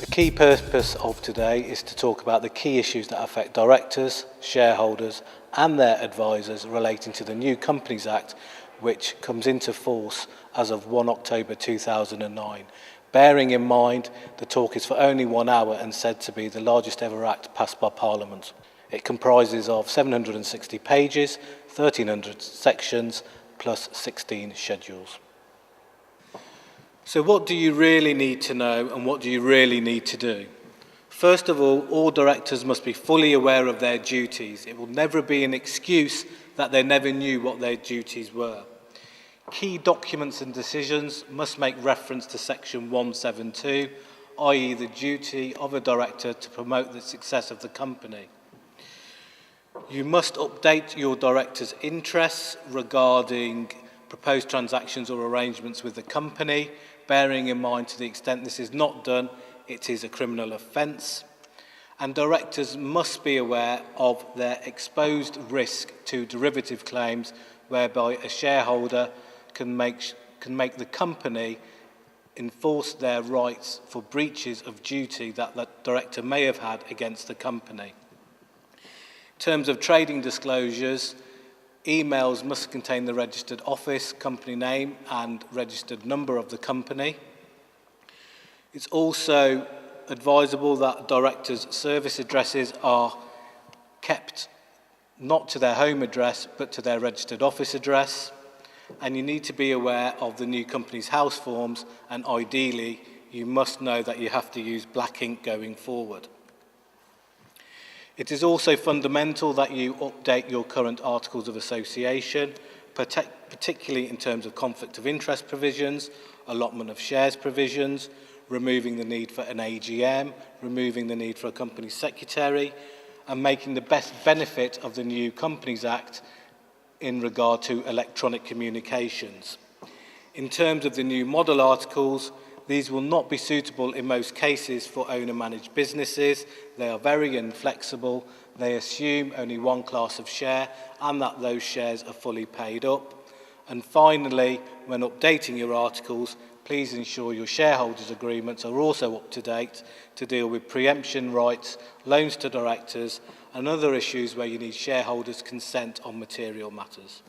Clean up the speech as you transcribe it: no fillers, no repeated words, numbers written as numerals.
The key purpose of today is to talk about the key issues that affect directors, shareholders and their advisors relating to the new Companies Act, which comes into force as of 1 October 2009. Bearing in mind the talk is for only 1 hour and said to be the largest ever act passed by Parliament. It comprises of 760 pages, 1,300 sections plus 16 schedules. So what do you really need to know and what do you really need to do? First of all directors must be fully aware of their duties. It will never be an excuse that they never knew what their duties were. Key documents and decisions must make reference to section 172, i.e. the duty of a director to promote the success of the company. You must update your director's interests regarding proposed transactions or arrangements with the company, bearing in mind to the extent this is not done, it is a criminal offence. And directors must be aware of their exposed risk to derivative claims whereby a shareholder can make the company enforce their rights for breaches of duty that the director may have had against the company. In terms of trading disclosures, emails must contain the registered office, company name and registered number of the company. It's also advisable that directors' service addresses are kept not to their home address but to their registered office address. And you need to be aware of the new company's house forms, and ideally you must know that you have to use black ink going forward. It is also fundamental that you update your current articles of association, particularly in terms of conflict of interest provisions, allotment of shares provisions, removing the need for an AGM, removing the need for a company secretary, and making the best benefit of the new Companies Act in regard to electronic communications. In terms of the new model articles, these will not be suitable in most cases for owner-managed businesses. They are very inflexible. They assume only one class of share and that those shares are fully paid up. And finally, when updating your articles, please ensure your shareholders' agreements are also up to date to deal with preemption rights, loans to directors, and other issues where you need shareholders' consent on material matters.